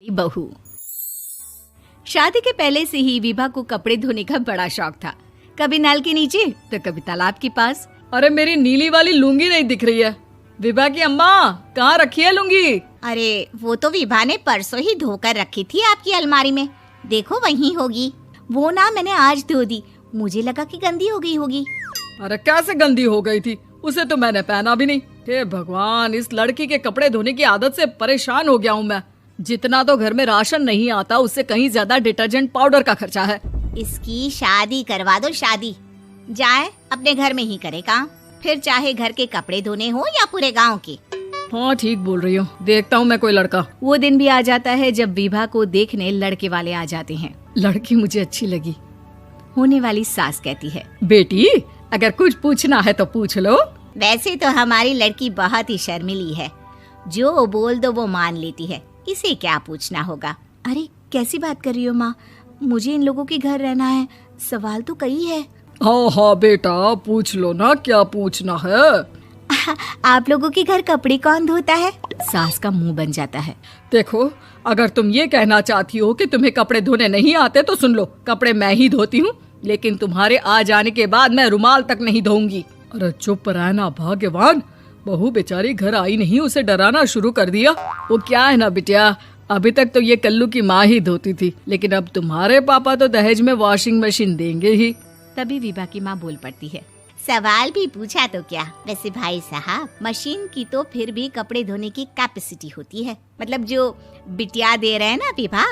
बहू। शादी के पहले से ही विभा को कपड़े धोने का बड़ा शौक था। कभी नल के नीचे तो कभी तालाब के पास। अरे मेरी नीली वाली लुंगी नहीं दिख रही है। विभा की अम्मा कहाँ रखी है लुंगी? अरे वो तो विभा ने परसों ही धोकर रखी थी आपकी अलमारी में, देखो वहीं होगी। वो ना मैंने आज धो दी, मुझे लगा कि गंदी हो गई होगी। अरे कैसे गंदी हो गई थी, उसे तो मैंने पहना भी नहीं। हे भगवान, इस लड़की के कपड़े धोने की आदत से परेशान हो गया हूँ मैं। जितना तो घर में राशन नहीं आता उससे कहीं ज्यादा डिटर्जेंट पाउडर का खर्चा है। इसकी शादी करवा दो, शादी जाए अपने घर में ही करे काम, फिर चाहे घर के कपड़े धोने हो या पूरे गांव के। हाँ ठीक बोल रही हूँ, देखता हूँ मैं कोई लड़का। वो दिन भी आ जाता है जब विभा को देखने लड़के वाले आ जाते हैं। लड़की मुझे अच्छी लगी। होने वाली सास कहती है, बेटी अगर कुछ पूछना है तो पूछ लो। वैसे तो हमारी लड़की बहुत ही शर्मीली है, जो बोल दो वो मान लेती है, इसे क्या पूछना होगा। अरे कैसी बात कर रही हो माँ, मुझे इन लोगों के घर रहना है, सवाल तो कई है। हाँ हाँ बेटा पूछ लो ना, क्या पूछना है। आप लोगों के घर कपड़े कौन धोता है? सास का मुंह बन जाता है। देखो अगर तुम ये कहना चाहती हो कि तुम्हें कपड़े धोने नहीं आते तो सुन लो, कपड़े मैं ही धोती हूँ, लेकिन तुम्हारे आ जाने के बाद मैं रुमाल तक नहीं धोऊंगी। अरे चुप रहना भाग्यवान, बहू बेचारी घर आई नहीं, उसे डराना शुरू कर दिया। वो क्या है ना बिटिया, अभी तक तो ये कल्लू की माँ ही धोती थी, लेकिन अब तुम्हारे पापा तो दहेज में वॉशिंग मशीन देंगे ही। तभी विभा की माँ बोल पड़ती है, सवाल भी पूछा तो क्या। वैसे भाई साहब, मशीन की तो फिर भी कपड़े धोने की कैपेसिटी होती है। मतलब जो बिटिया दे रहे हैं ना विभा,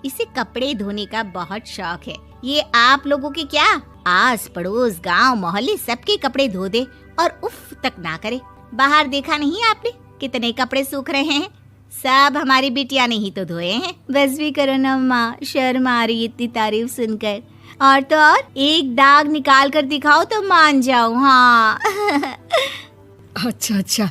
इसे कपड़े धोने का बहुत शौक है। ये आप लोगों के क्या, आस पड़ोस गांव मोहल्ले सबके कपड़े धो दे और उफ तक ना करे। बाहर देखा नहीं आपने कितने कपड़े सूख रहे हैं, सब हमारी बिटिया ने ही तो धोए हैं। बस भी करो ना माँ, शर्म आ रही इतनी तारीफ सुनकर। और तो और एक दाग निकाल कर दिखाओ तो मान जाऊं। हाँ अच्छा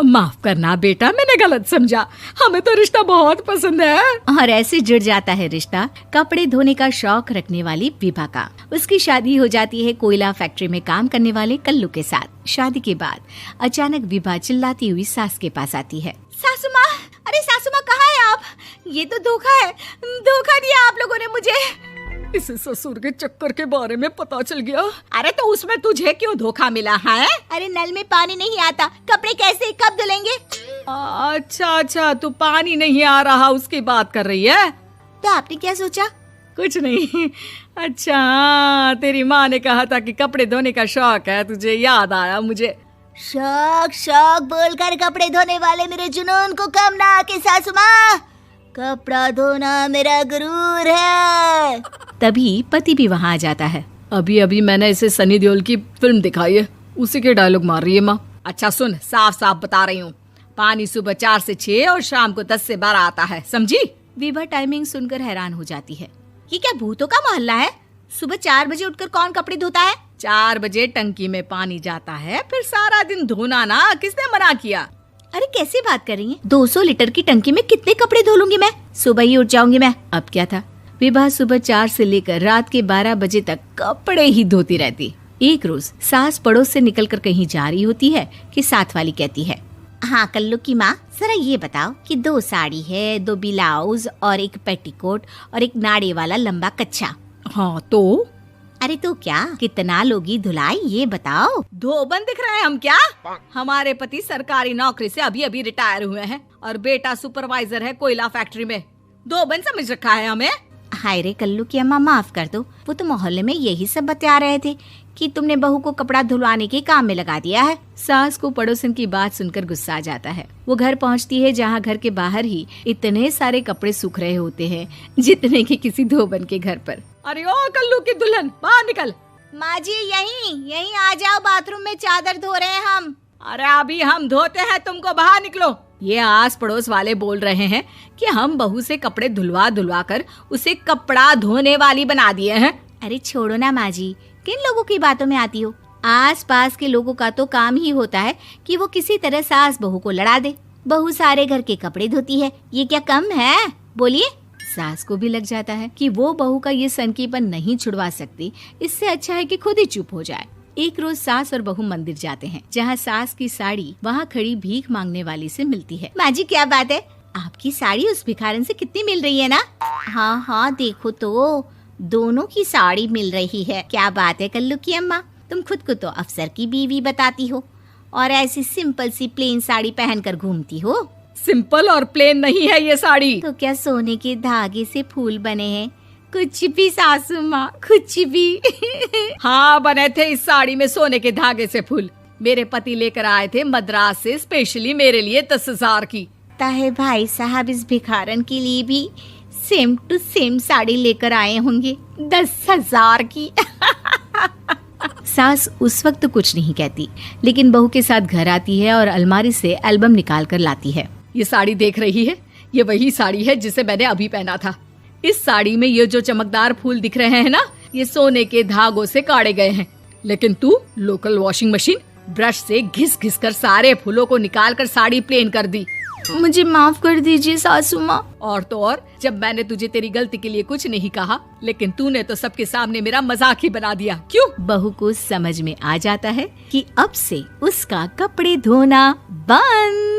माफ करना बेटा, मैंने गलत समझा, हमें तो रिश्ता बहुत पसंद है। और ऐसे जुड़ जाता है रिश्ता कपड़े धोने का शौक रखने वाली विभा का। उसकी शादी हो जाती है कोयला फैक्ट्री में काम करने वाले कल्लू के साथ। शादी के बाद अचानक विभा चिल्लाती हुई सास के पास आती है। सासू माँ, अरे सासू माँ कहाँ है आप? ये तो धोखा है, धोखा दिया आप लोगों ने मुझे। इसे ससुर के चक्कर के बारे में पता चल गया। अरे तो उसमें तुझे क्यों धोखा मिला है? अरे नल में पानी नहीं आता, कपड़े कैसे कब धुलेंगे? अच्छा तू पानी नहीं आ रहा उसकी बात कर रही है। तो आपने क्या सोचा? कुछ नहीं। अच्छा तेरी माँ ने कहा था कि कपड़े धोने का शौक है तुझे, याद आया मुझे। शौक बोलकर कपड़े धोने वाले मेरे जुनून को कम ना आके सासू माँ, कपड़ा धोना मेरा गुरूर है। तभी पति भी वहाँ आ जाता है। अभी मैंने इसे सनी देओल की फिल्म दिखाई है, उसी के डायलॉग मार रही है माँ। अच्छा सुन, साफ साफ बता रही हूँ, पानी सुबह 4 से 6 और शाम को 10 से 12 आता है, समझी? विभा टाइमिंग सुनकर हैरान हो जाती है। ये क्या भूतों का मोहल्ला है? सुबह 4 बजे उठकर कौन कपड़े धोता है? 4 बजे टंकी में पानी जाता है, फिर सारा दिन धोना ना, किसने मना किया? अरे कैसी बात कर रही हैं? 200 लीटर की टंकी में कितने कपड़े धो लूंगी मैं, सुबह ही उठ जाऊंगी मैं। अब क्या था, विभा सुबह 4 से लेकर रात के 12 बजे तक कपड़े ही धोती रहती। एक रोज सास पड़ोस से निकलकर कहीं जा रही होती है कि साथ वाली कहती है, हाँ कल्लू की माँ, जरा ये बताओ कि 2 साड़ी है, 2 ब्लाउज और एक पेटीकोट और एक नाड़े वाला लंबा कच्छा। हाँ तो? अरे तो क्या, कितना लोगी धुलाई ये बताओ। धोबन दिख रहे हैं हम क्या? हमारे पति सरकारी नौकरी से अभी रिटायर हुए हैं और बेटा सुपरवाइजर है कोयला फैक्ट्री में। धोबन समझ रखा है हमें? हाय रे कल्लू की अम्मा, माफ कर दो, वो तो मोहल्ले में यही सब बता रहे थे कि तुमने बहू को कपड़ा धुलवाने के काम में लगा दिया है। सास को पड़ोसन की बात सुनकर गुस्सा आ जाता है। वो घर पहुंचती है जहां घर के बाहर ही इतने सारे कपड़े सूख रहे होते हैं जितने कि किसी धोबन के घर पर। अरे ओ कल्लू की दुल्हन, बाहर निकल। माँ जी यहीं आ जाओ, बाथरूम में चादर धो रहे हैं हम। अरे अभी हम धोते हैं, तुमको बाहर निकलो। ये आस पड़ोस वाले बोल रहे हैं कि हम बहू से कपड़े धुलवा कर उसे कपड़ा धोने वाली बना दिए हैं। अरे छोड़ो ना माँ जी, किन लोगों की बातों में आती हो? आस पास के लोगों का तो काम ही होता है कि वो किसी तरह सास बहू को लड़ा दे। बहू सारे घर के कपड़े धोती है, ये क्या कम है? बोलिए। सास को भी लग जाता है कि वो बहू का ये सनकीपन नहीं छुड़वा सकती, इससे अच्छा है कि खुद ही चुप हो जाए। एक रोज सास और बहू मंदिर जाते हैं, जहाँ सास की साड़ी वहाँ खड़ी भीख मांगने वाली से मिलती है। माँ जी क्या बात है, आपकी साड़ी उस भिखारन से कितनी मिल रही है ना? हाँ हाँ देखो तो, दोनों की साड़ी मिल रही है। क्या बात है कल्लू की अम्मा, तुम खुद को तो अफसर की बीवी बताती हो और ऐसी सिंपल सी प्लेन साड़ी पहनकर घूमती हो। सिंपल और प्लेन नहीं है ये साड़ी। तो क्या सोने के धागे से फूल बने हैं? कुछ भी सासू माँ, कुछ भी। हाँ बने थे इस साड़ी में सोने के धागे से फूल। मेरे पति लेकर आए थे मद्रास से स्पेशली मेरे लिए 10,000 की। ताहे भाई साहब इस भिखारन के लिए भी सेम टू सेम साड़ी लेकर आए होंगे 10,000 की। सास उस वक्त तो कुछ नहीं कहती, लेकिन बहू के साथ घर आती है और अलमारी से एल्बम निकाल कर लाती है। ये साड़ी देख रही है, ये वही साड़ी है जिसे मैंने अभी पहना था। इस साड़ी में ये जो चमकदार फूल दिख रहे हैं ना, ये सोने के धागों से काढ़े गए हैं। लेकिन तू लोकल वॉशिंग मशीन ब्रश से घिस घिस कर सारे फूलों को निकाल कर साड़ी प्लेन कर दी। मुझे माफ कर दीजिए सासू माँ। और तो और, जब मैंने तुझे तेरी गलती के लिए कुछ नहीं कहा, लेकिन तूने तो सबके सामने मेरा मजाक ही बना दिया। क्यों? बहू को समझ में आ जाता है कि अब से उसका कपड़े धोना बंद।